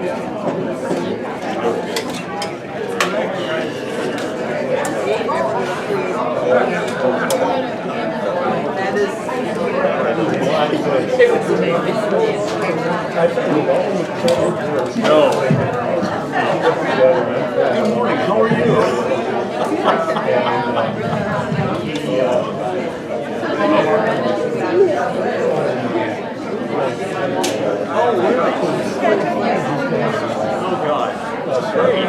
No. Good morning. How are you? Oh, God. That's great.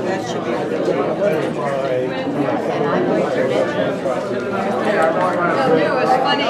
That should be the it was funny,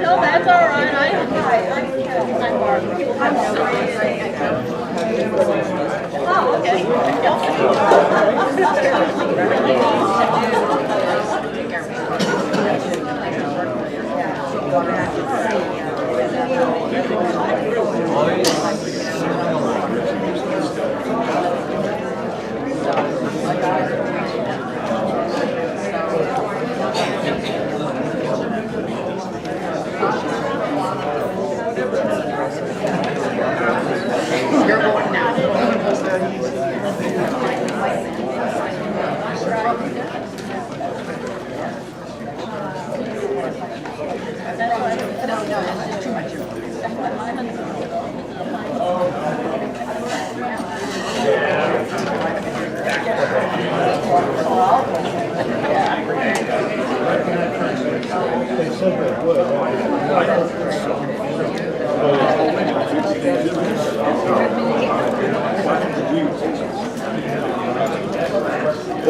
No, that's all right. I'm Barbara. Oh, okay. You're going now.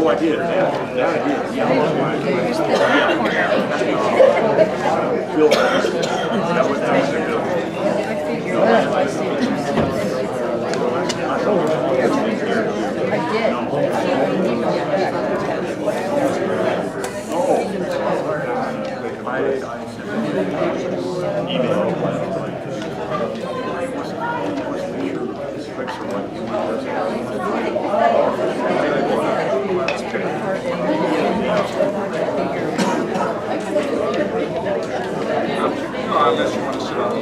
Oh, I did. Yeah, I did. Yeah. Bill, that was unless you want to sit on the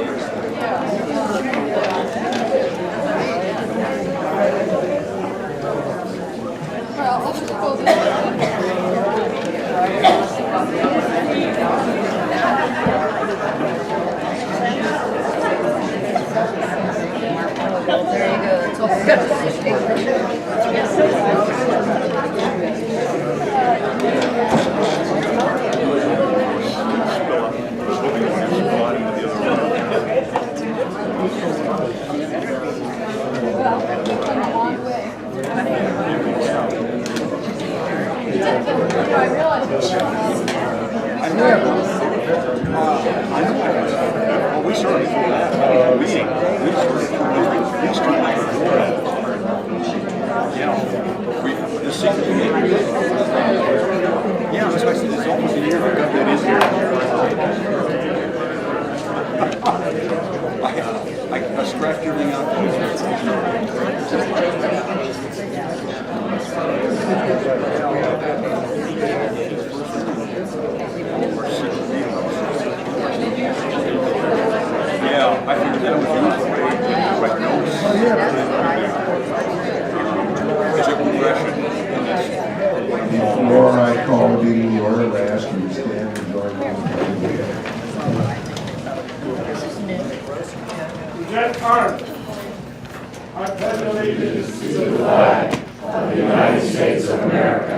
we started before that meeting. We started the secret meeting. Yeah, that's why I said it's almost a year ago. That is here. I scratched everything out. Yeah, I think that was write notes. Took progression. Before I call the meeting to order, I ask you to stand and join me. Present arms. I pledge allegiance to the flag of the United States of America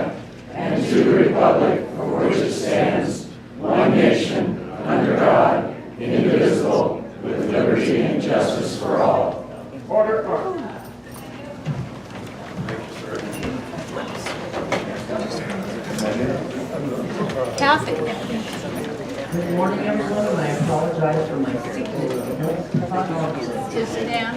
and to the republic for which it stands, one nation, under God, indivisible, with liberty and justice for all. Order. Kathy. Good morning, everyone, and I apologize for my sickness. To sit down.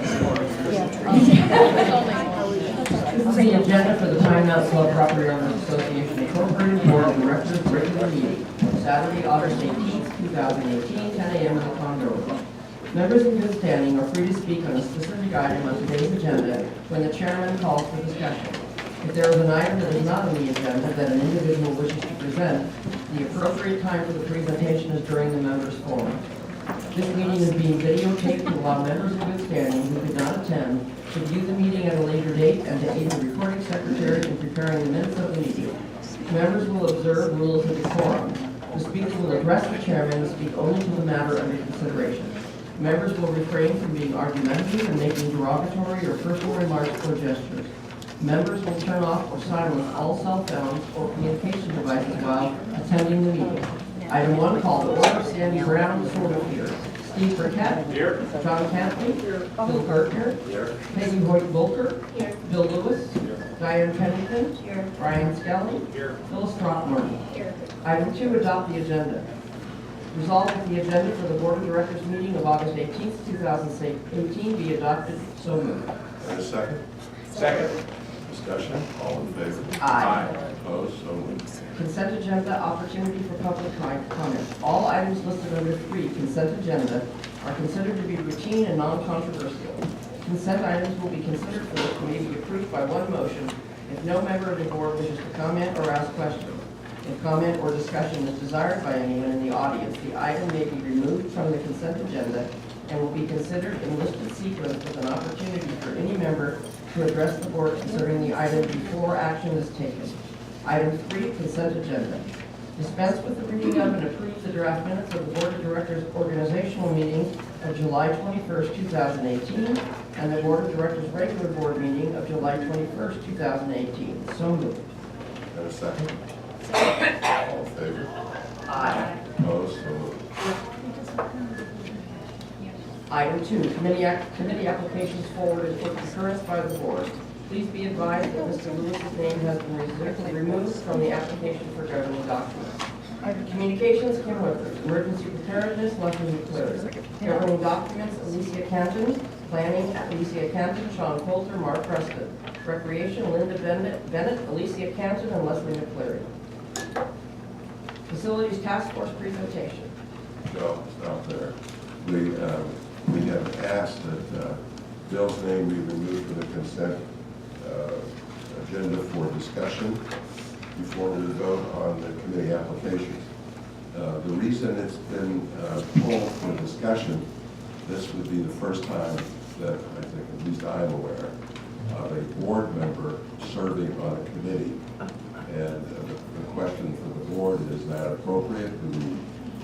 This is the agenda for the Pine Mountain Club Property Owners Association Incorporated Board of Directors regular meeting, Saturday, August 18th, 2018, 10 a.m. in the condo room. Members in good standing are free to speak on a specific item on today's agenda when the chairman calls for discussion. If there is an item that is not on the agenda that an individual wishes to present, the appropriate time for the presentation is during the members' forum. This meeting is being videotaped to allow members in good standing who could not attend to view the meeting at a later date and to aid the recording secretary in preparing the minutes of the meeting. Members will observe rules of decorum. The speaker will address the chairman and speak only to the matter under consideration. Members will refrain from being argumentative and making derogatory or personal remarks or gestures. Members will turn off or silence all cell phones or communication devices while attending the meeting. Item 1, call to order. Sandy Brown, sort of here. Steve Burkett. Here. John Catley. Bill Gartner. Here. Peggy Hoyt-Volker. Here. Bill Lewis. Here. Diane Pennington. Here. Brian Skelly. Here. Phyllis Throckmorton. Here. Item 2, adopt the agenda. Resolved that the agenda for the Board of Directors meeting of August 18th, 2018 be adopted. So moved. And a second? Second. Discussion, all in favor? Aye. Opposed, so moved. Consent agenda, opportunity for public comment. All items listed under 3, consent agenda, are considered to be routine and non-controversial. Consent items will be considered for and may be approved by one motion if no member of the board wishes to comment or ask questions. If comment or discussion is desired by anyone in the audience, the item may be removed from the consent agenda and will be considered in listed sequence with an opportunity for any member to address the board concerning the item before action is taken. Item 3, consent agenda. Dispense with the reading of and approve the draft minutes of the Board of Directors organizational meeting of July 21st, 2018, and the Board of Directors regular board meeting of July 21st, 2018. So moved. And a second? All in favor? Aye. Opposed, so moved. Item 2, committee applications forwarded for concurrence by the board. Please be advised that Mr. Lewis's name has been removed from the application for governing documents. Communications, Kim Whippers. Emergency preparedness, Leslie McClure. Governing documents, Alicia Canton. Planning, Alicia Canton, Sean Coulter, Mark Preston. Recreation, Linda Bennett, Alicia Canton, and Leslie McCleary. Facilities Task Force presentation. No, stop there. We have asked that Bill's name be removed from the consent agenda for discussion before we vote on the committee applications. The reason it's been pulled for discussion, this would be the first time that I think, at least I'm aware, of a board member serving on a committee. And the question for the board, is that appropriate?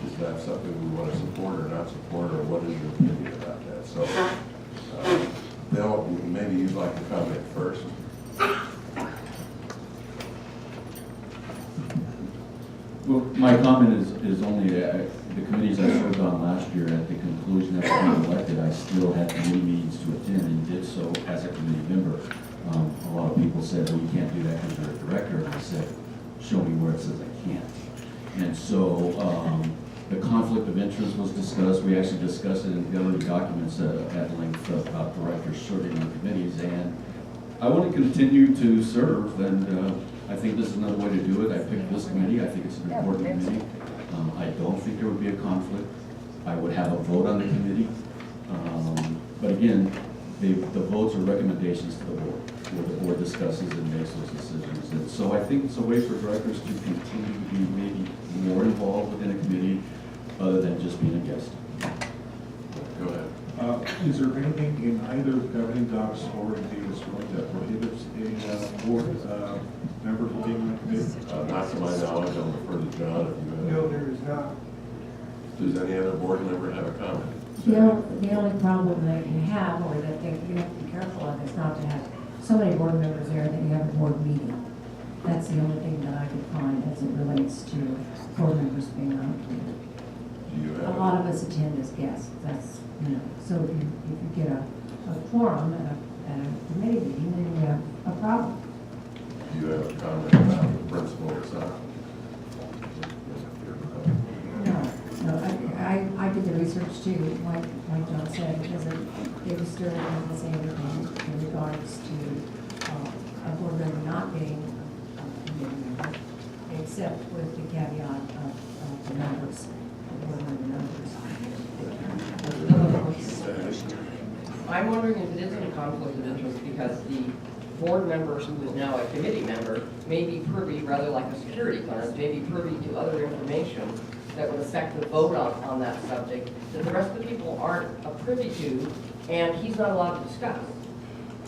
Is that something we want to support or not support, or what is your opinion about that? So, Bill, maybe you'd like to comment first. Well, my comment is only the committees I served on last year. At the conclusion of being elected, I still had committee meetings to attend and did so as a committee member. A lot of people said, well, you can't do that because you're a director. And I said, show me where it says I can't. And so the conflict of interest was discussed. We actually discussed it in governing documents at length about directors serving on committees. And I want to continue to serve, and I think this is another way to do it. I picked this committee. I think it's an important committee. I don't think there would be a conflict. I would have a vote on the committee. But again, the votes are recommendations to the board. where the board discusses and makes those decisions. And so I think it's a way for directors to continue to be maybe more involved within a committee other than just being a guest. Go ahead. Is there anything in either governing docs or in Davis Road that prohibits a board member from being on a committee? Not to my knowledge, I'll defer to John if you have. No, there is not. Does any other board member have a comment? The only problem that you have, or that you have to be careful of, is not to have so many board members there that you have a board meeting. That's the only thing that I could find as it relates to board members being on a committee. Do you have? A lot of us attend as guests, that's, so if you get a quorum at a committee meeting, then you have a problem. Do you have a comment about the principle itself? No, I did the research too, like John said, because it was still the same thing in regards to a board member not being a committee member, except with the caveat of the members, the board member numbers. I'm wondering if it is in a conflict of interest because the board member who is now a committee member may be privy, rather like a security clearance, may be privy to other information that would affect the vote on that subject that the rest of the people aren't privy to, and he's not allowed to discuss.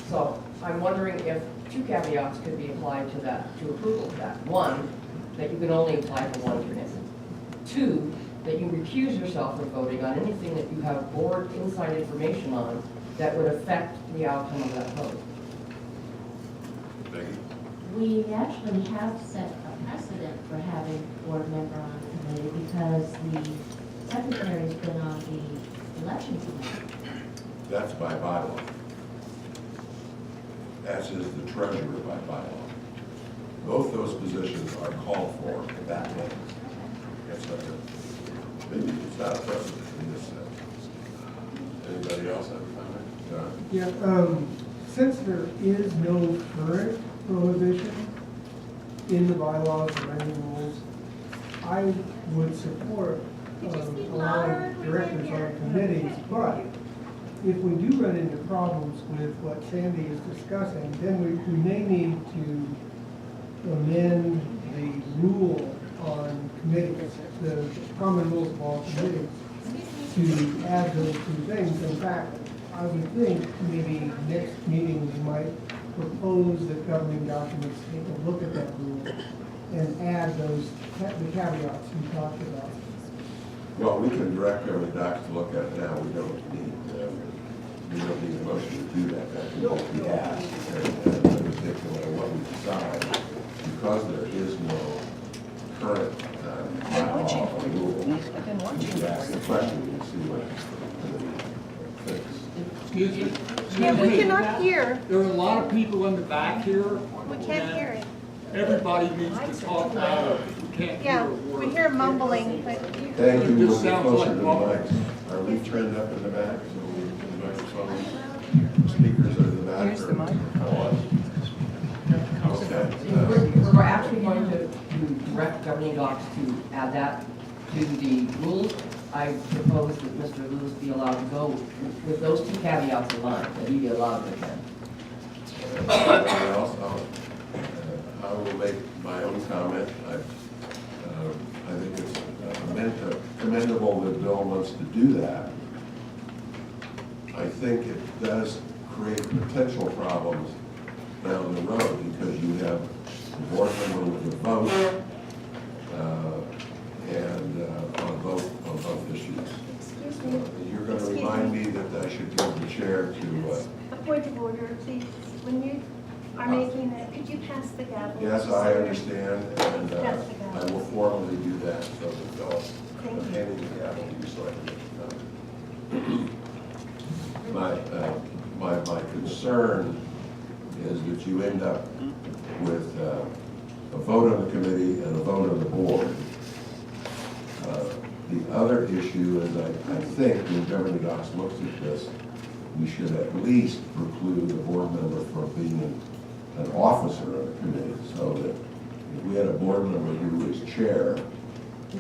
So I'm wondering if two caveats could be applied to that, to approval of that. One, that you can only apply for one commitment. Two, that you recuse yourself from voting on anything that you have board inside information on that would affect the outcome of that vote. Becky? We actually have set a precedent for having a board member on the committee because the secretary's been on the election committee. That's by bylaw. As is the treasurer by bylaw. Both those positions are called for that way. That's not a, maybe it's not a precedent in this sense. Anybody else have a comment? John? Yeah, since there is no current prohibition in the bylaws or any rules, I would support allowing directors on committees, but if we do run into problems with what Sandy is discussing, then we may need to amend the rule on committees, the common rules of all committees, to add those two things. In fact, I would think maybe next meeting we might propose that governing documents take a look at that rule and add those, the caveats we talked about. Well, we can direct governing docs to look at it now. We don't need a motion to do that. That can just be asked. And in particular, what we decide, because there is no current bylaw or rule, we should ask the question and see what the thinks. Excuse me? Yeah, we cannot hear. There are a lot of people in the back here. We can't hear it. Everybody needs to talk louder. We can't hear Yeah, a word. we hear mumbling, but Thank you. It We'll just get sounds closer like to the mumbling. mics. Are we turned up in the back? So the microphone, speakers are in the back? Here's the mic. Okay. We're actually going to direct governing docs to add that to the rules. I propose that Mr. Lewis be allowed to go with those two caveats in mind, that he be allowed to attend. Anything else? I will make my own comment. I think it's commendable that Bill wants to do that. I think it does create potential problems down the road because you have a board member with a vote and on both issues. excuse me. You're going to remind me that I should give the chair to. A point of order, please. When you are making that, could you pass the gavel? Yes, I understand, and Pass the I gavel. will formally do that so that they'll Thank you. hand the gavel to you so I can make the comment. My concern is that you end up with a vote on the committee and a vote on the board. The other issue is I think when governing docs looks at this, we should at least preclude a board member from being an officer of the committee, so that if we had a board member who was chair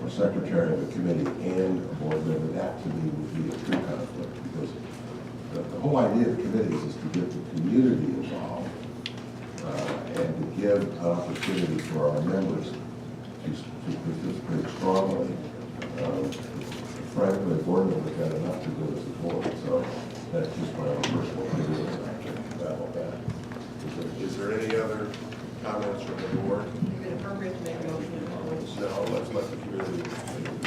or secretary of a committee and a board member, that to me would be a true conflict, because the whole idea of committees is to get the community involved and to give an opportunity for our members to participate strongly. Frankly, the board members got enough to do as a board, so that's just my own personal feeling about that. Is there any other comments from the board? No, let's let the community.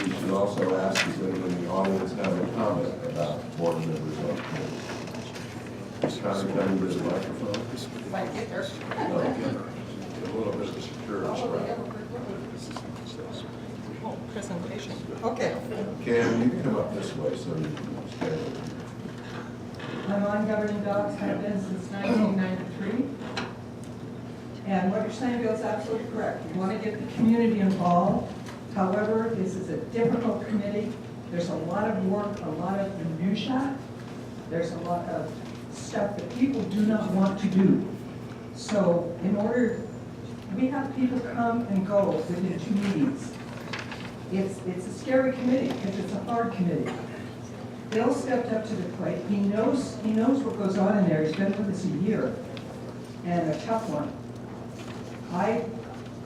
We should also ask, does anyone in the audience have a comment about board members on committee? Connie, can you use the microphone? Okay. A little bit of security. Presentation. Okay. Cam, you can come up this way so you can stand. I'm on Governing Dogs, have been since 1993. And what you're saying, Bill, is absolutely correct. You want to get the community involved. However, this is a difficult committee. There's a lot of work, a lot of minutia. There's a lot of stuff that people do not want to do. So we have people come and go within 2 meetings. It's a scary committee because it's a hard committee. Bill stepped up to the plate. He knows what goes on in there. He's been with us a year, and a tough one. I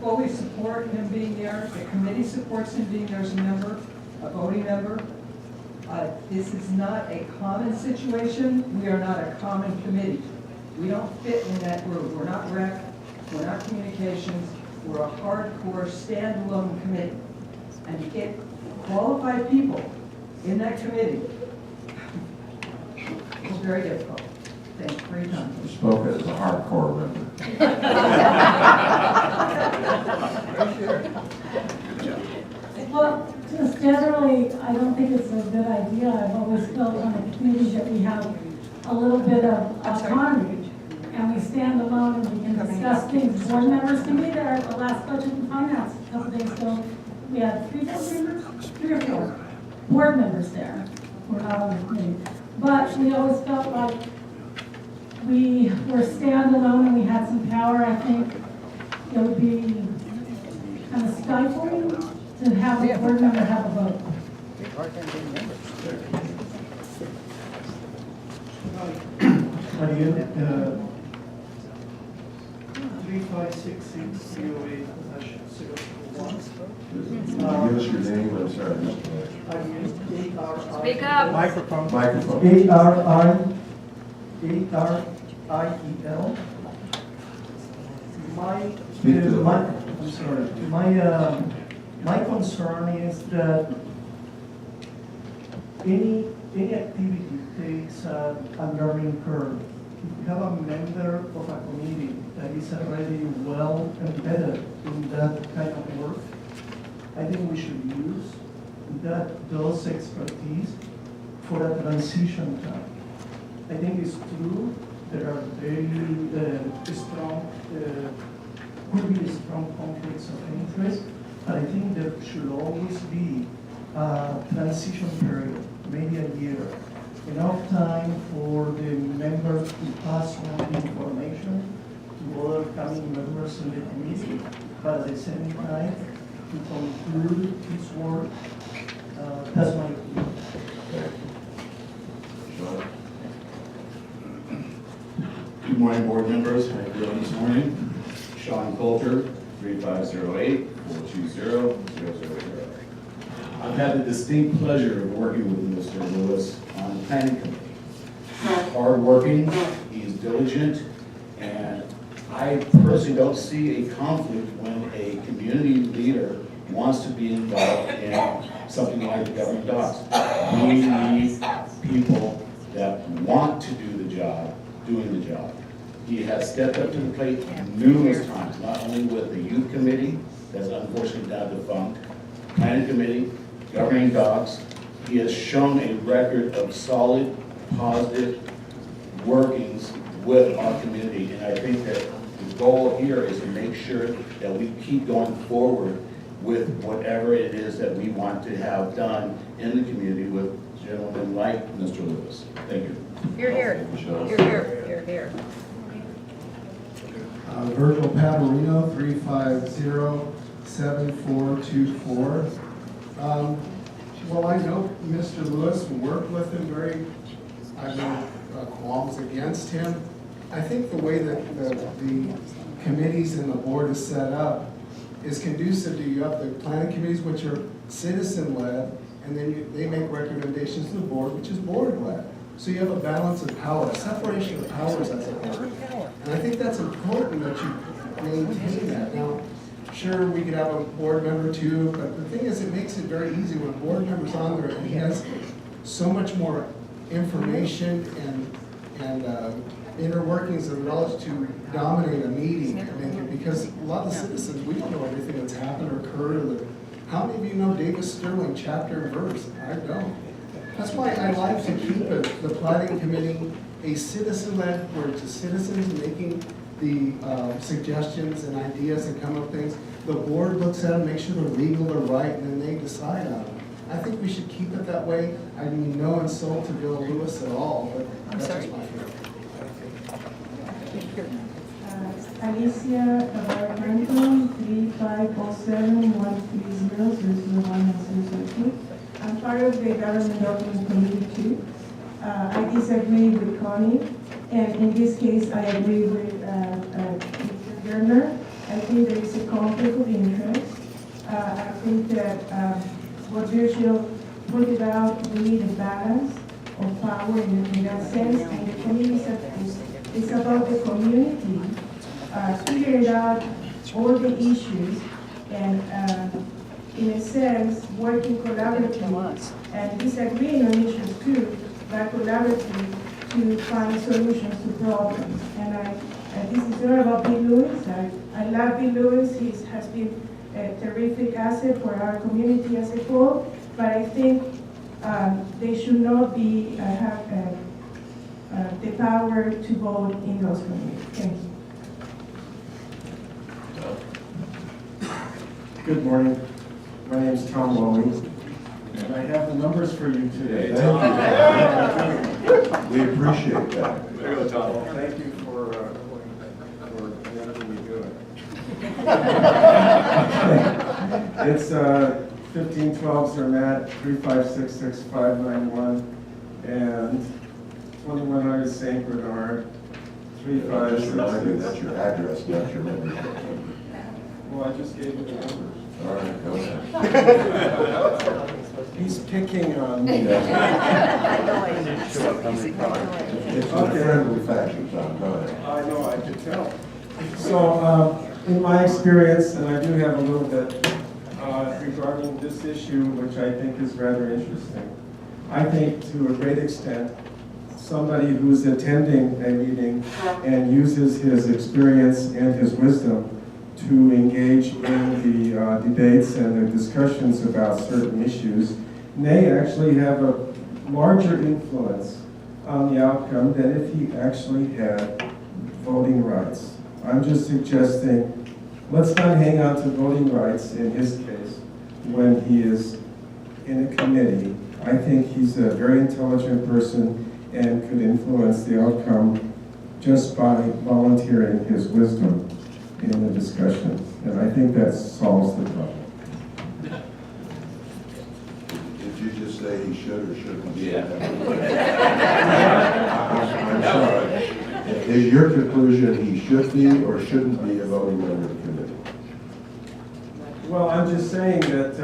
fully support him being there. The committee supports him being there as a member, a voting member. This is not a common situation. We are not a common committee. We don't fit in that group. We're not rec, we're not communications. We're a hardcore standalone committee. And to get qualified people in that committee is very difficult. Thank you for your time. You spoke as a hardcore member. Well, just generally, I don't think it's a good idea. I've always felt on a committee that we have a little bit of autonomy, and we stand alone and we can discuss things. Board members can be there at the last budget and finance a couple days ago. We had 3 or 4 board members there. We're not on the committee. But we always felt like we were standalone and we had some power. I think it would be kind of stifling to have a board member have a vote. Ariel, 3566-08-001. Give us your name, I'm sorry. Speak up. Microphone. Microphone. A-R-I-E-L. Speak to the I'm sorry. My concern is that any activity takes a learning curve. If you have a member of a committee that is already well embedded in that kind of work, I think we should use those expertise for a transition time. I think it's true there are very strong, could be strong conflicts of interest, but I think there should always be a transition period, maybe a year. Enough time for the member to pass on the information to other coming members in the committee, but at the same time to conclude his work. That's my opinion. Sean? Good morning, board members. How are you doing this morning? Sean Coulter, 3508-420-000. I've had the distinct pleasure of working with Mr. Lewis on the planning committee. He's hardworking, he's diligent, and I personally don't see a conflict when a community leader wants to be involved in something like the governing docs. We need people that want to do the job, doing the job. He has stepped up to the plate numerous times, not only with the youth committee, that's unfortunately now defunct, planning committee, governing docs. He has shown a record of solid, positive workings with our community, and I think that the goal here is to make sure that we keep going forward with whatever it is that we want to have done in the community with gentlemen like Mr. Lewis. Thank you. You're here. You're here. You're here. Virgil Paterino, 350-7424. Well, I know Mr. Lewis and worked with him I have no qualms against him. I think the way that the committees and the board is set up is conducive to, you have the planning committees, which are citizen-led, and then they make recommendations to the board, which is board-led. So you have a balance of power, separation of powers as it were. And I think that's important that you maintain that. Now, sure, we could have a board member too, but the thing is, it makes it very easy when a board member's on there and he has so much more information and inner workings of knowledge to dominate a meeting. I mean, because a lot of the citizens, we don't know everything that's happened or occurred. How many of you know Davis Sterling chapter and verse? I don't. That's why I like to keep it, the planning committee, a citizen-led, where it's the citizens making the suggestions and ideas and come up with things. The board looks at them, makes sure they're legal, they're right, and then they decide on them. I think we should keep it that way. I mean, no insult to Bill Lewis at all, but that's just my feeling. Alicia Cabarro-Franklin, 3507-130-001-002. I'm part of the Government Document Committee too. I disagree with Connie, and in this case, I agree with Mr. Gerner. I think there is a conflict of interest. I think that what Virgil pointed out, we need a balance of power in that sense, and the committee is about the community figuring out all the issues and, in a sense, working collaboratively and disagreeing on issues too, but collaboratively to find solutions to problems. And this is not about Bill Lewis. I love Bill Lewis. He has been a terrific asset for our community as a whole, but I think they should not be have the power to vote in those committees. Thank you. Good morning. My name is Tom Lowey, and I have the numbers for you today. Thank you. We appreciate that. There you go, Tom. Well, thank you for letting me do it. It's 1512 Zermatt, 3566591, and 2100 St. Bernard, Just remind you 3566. that's your address, not your membership. Well, I just gave you the numbers. All right, go ahead. He's picking on me. It's in a friendly fashion, Tom, go ahead. I know, I could tell. So, in my experience, and I do have a little bit regarding this issue, which I think is rather interesting. I think to a great extent, somebody who's attending a meeting and uses his experience and his wisdom to engage in the debates and the discussions about certain issues may actually have a larger influence on the outcome than if he actually had voting rights. I'm just suggesting, let's not hang on to voting rights in his case when he is in a committee. I think he's a very intelligent person and could influence the outcome just by volunteering his wisdom in the discussion. And I think that solves the problem. Did you just say he should or shouldn't be? Yeah. I'm sorry. Is your conclusion he should be or shouldn't be a voting member of the committee? Well, I'm just saying that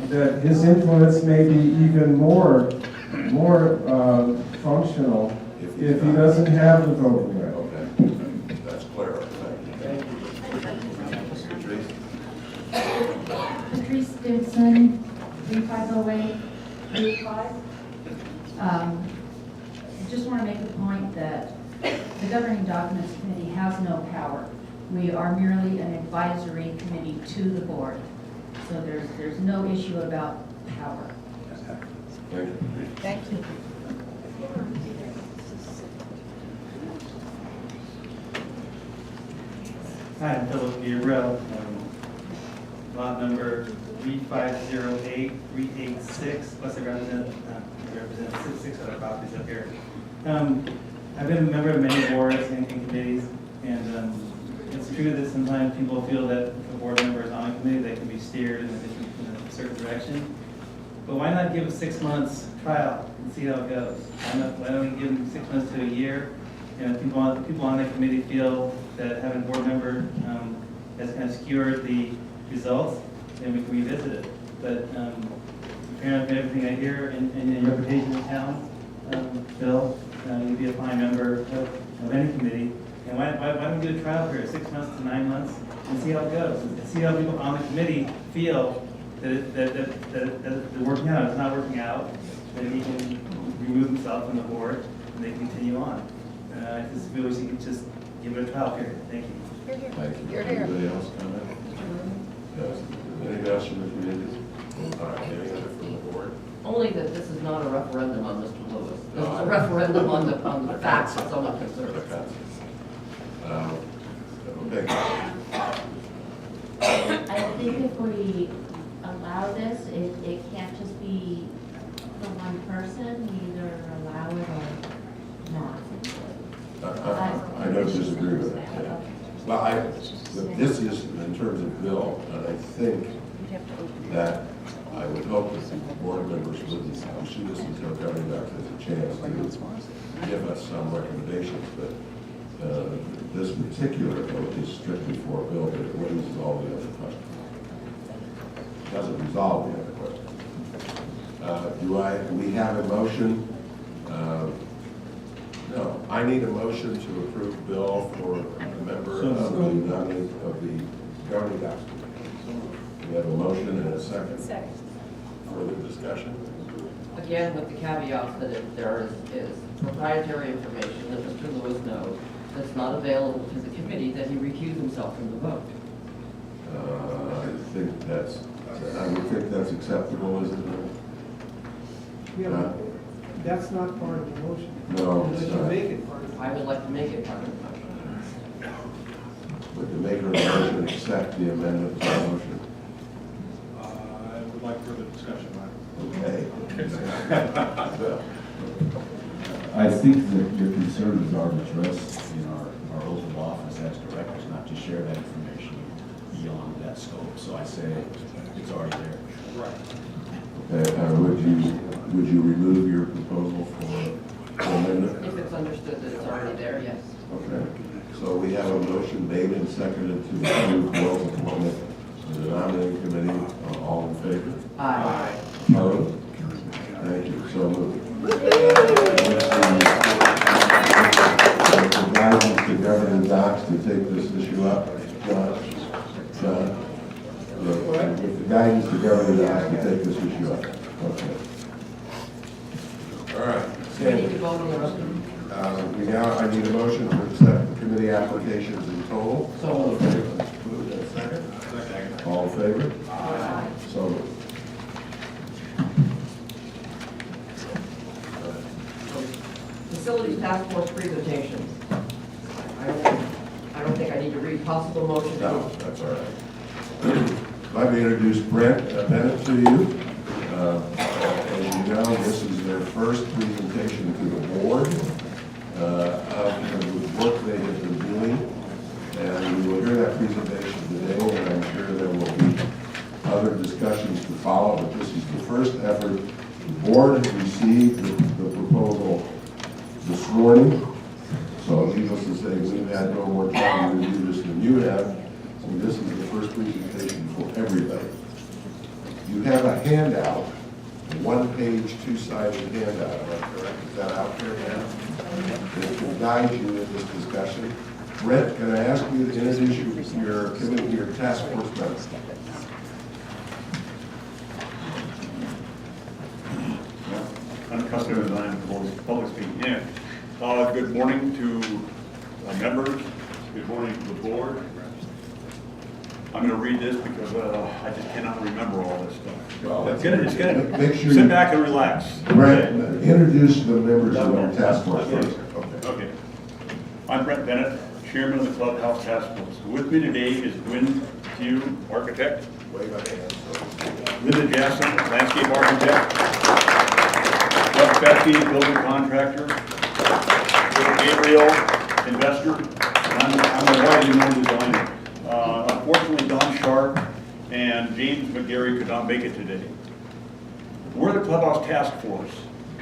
that his influence may be even more functional if he doesn't have the voting right. Okay, that's clear. Thank you. Patrice? Patrice Stimson, 3508-35. Just want to make the point that the Governing Documents Committee has no power. We are merely an advisory committee to the board. So there's no issue about power. Thank you. Thank you. Hi, I'm Philip Gabriel, lot number 3508-386, plus I represent 6 other properties up here. I've been a member of many boards and committees, and it's true that sometimes people feel that if a board member is on a committee, they can be steered in a certain direction. But why not give 6 months trial and see how it goes? Why don't we give them 6 months to a year people on the committee feel that having a board member has kind of skewered the results, then we can revisit it. But apparently, everything I hear in your reputation in town, Bill, you'd be a fine member of any committee. And why don't we do a trial period, 6 months to 9 months, and see how it goes? And see how people on the committee feel that they're working out. If it's not working out, then he can remove himself from the board and they continue on. I just feel we should just give it a trial period. Thank you. Thank you. You're here. Anybody else comment? Yes. Anything else from the community? All right, any other from the board? Only that this is not a referendum on Mr. Lewis. This is a referendum on the facts that someone concerns. Okay. I think if we allow this, it can't just be for one person, we either allow it or not. I don't disagree with that. Yeah. Well, this is in terms of bill, and I think that I would hope that the board members would pursue this until governing doc has a chance to give us some recommendations. But this particular vote is strictly for a bill, but it raises all the other questions. It doesn't resolve the other questions. Do we have a motion? No, I need a motion to approve bill for a member of the governing doc. We have a motion and a second. Second. Further discussion? Again, with the caveat that if there is proprietary information that Mr. Lewis knows that's not available to the committee, that he recuse himself from the vote. I would think that's acceptable, isn't it? Yeah, that's not part of the motion. No, it's Unless you not. make it part of the I would like to make it part of the motion. Would the maker of the motion accept the amendment to the motion? I would like further discussion, Okay. I think that your concern is already addressed in our oath of office as directors, not to share that information beyond that scope. So I say it's already there. Right. Okay, would you remove your proposal for amendment? If it's understood that it's already there, yes. Okay. So we have a motion made and seconded to approve Bill's appointment to the nominating committee. All in favor? Aye. Opposed? Thank you. So moved. The guidance to governing docs to take this issue up, John? With the guidance to governing docs to take this issue up. Okay. All right. Do we need to vote on the rest of them? I need a motion to accept the committee applications in total. So moved. Moved and second? Second. All in favor? Aye. So moved. Facilities Task Force presentations. I don't think I need to read possible motion. No, that's all right. Let me introduce Brent Bennett to you. As you know, this is their first presentation to the board of the work they have been doing. And we will hear that presentation today, and I'm sure there will be other discussions to follow, but this is the first effort. The board has received the proposal this morning. So needless to say, we've had no more time to review this than you have. So this is the first presentation for everybody. You have a handout, a one-page, two-sided handout, am I correct? Is that out there now? It will guide you in this discussion. Brett, can I ask you to introduce your committee, your task force members? Unaccustomed as I am to public speaking. Yeah. Good morning to our members. Good morning to the board. I'm going to read this because I just cannot remember all this stuff. Well, It's gonna make sure sit you- back and relax. Brett, introduce the members of our task force first. Okay. I'm Brent Bennett, Chairman of the Clubhouse Task Force. With me today is Gwynn Pugh, architect. Wave my hand. Linda Jackson, landscape architect. Jeff Becky, building contractor. Bill Gabriel, investor. And I'm a widely known designer. Unfortunately, Don Sharp and James McGarry could not make it today. We're the Clubhouse Task Force,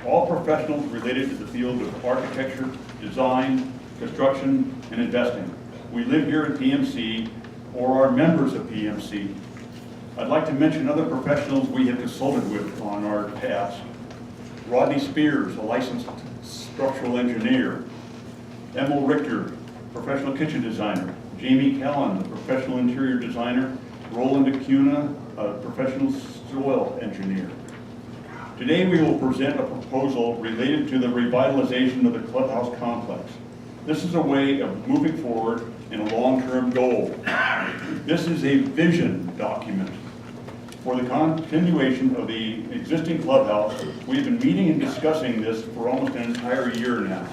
all professionals related to the field of architecture, design, construction, and investing. We live here at PMC or are members of PMC. I'd like to mention other professionals we have consulted with on our task. Rodney Spears, a licensed structural engineer. Emil Richter, professional kitchen designer. Jamie Callan, a professional interior designer. Roland Acuna, a professional soil engineer. Today we will present a proposal related to the revitalization of the clubhouse complex. This is a way of moving forward in a long-term goal. This is a vision document for the continuation of the existing clubhouse. We've been meeting and discussing this for almost an entire year now.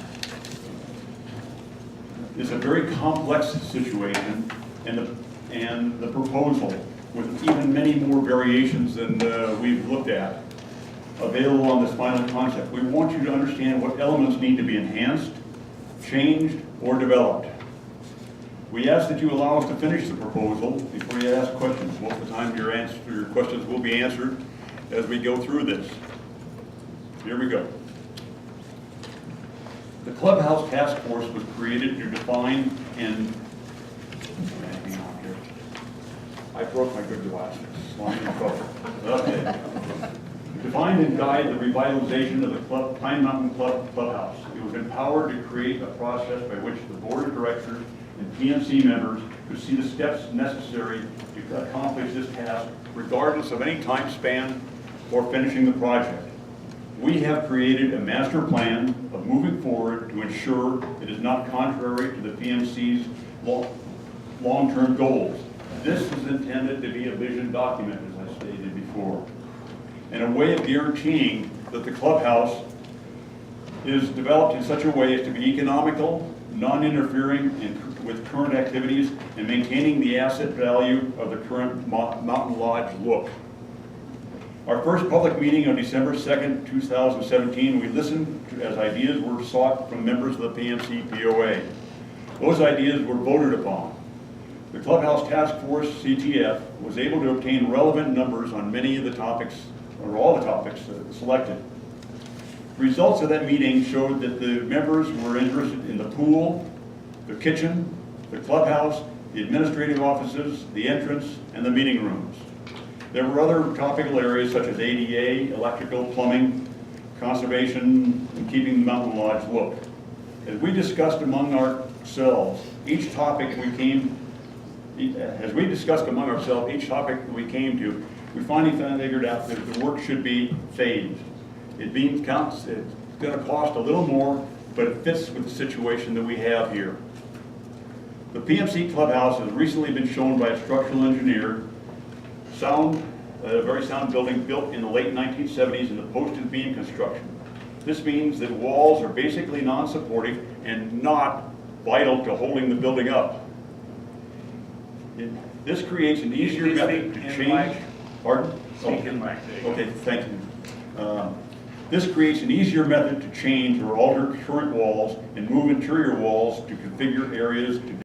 It's a very complex situation, and the proposal, with even many more variations than we've looked at, available on this final concept. We want you to understand what elements need to be enhanced, changed, or developed. We ask that you allow us to finish the proposal before you ask questions. Most of the time your questions will be answered as we go through this. Here we go. The Clubhouse Task Force was created to define and I broke my good glasses. Okay. Define and guide the revitalization of the Pine Mountain Clubhouse. It was empowered to create a process by which the board of directors and PMC members could see the steps necessary to accomplish this task, regardless of any time span or finishing the project. We have created a master plan of moving forward to ensure it is not contrary to the PMC's long-term goals. This is intended to be a vision document, as I stated before, and a way of guaranteeing that the clubhouse is developed in such a way as to be economical, non-interfering with current activities, and maintaining the asset value of the current Mountain Lodge look. Our first public meeting on December 2nd, 2017, we listened as ideas were sought from members of the PMC POA. Those ideas were voted upon. The Clubhouse Task Force, CTF, was able to obtain relevant numbers on many of the topics, or all the topics selected. Results of that meeting showed that the members were interested in the pool, the kitchen, the clubhouse, the administrative offices, the entrance, and the meeting rooms. There were other topical areas such as ADA, electrical, plumbing, conservation, and keeping the Mountain Lodge look. As we discussed among ourselves, each topic we came to, we finally figured out that the work should be phased. It's going to cost a little more, but it fits with the situation that we have here. The PMC Clubhouse has recently been shown by a structural engineer, a very sound building built in the late 1970s in the posted beam construction. This means that walls are basically non-supportive and not vital to holding the building up. This creates an easier method to change. Pardon? Okay, thank you. This creates an easier method to change or alter current walls and move interior walls to configure areas to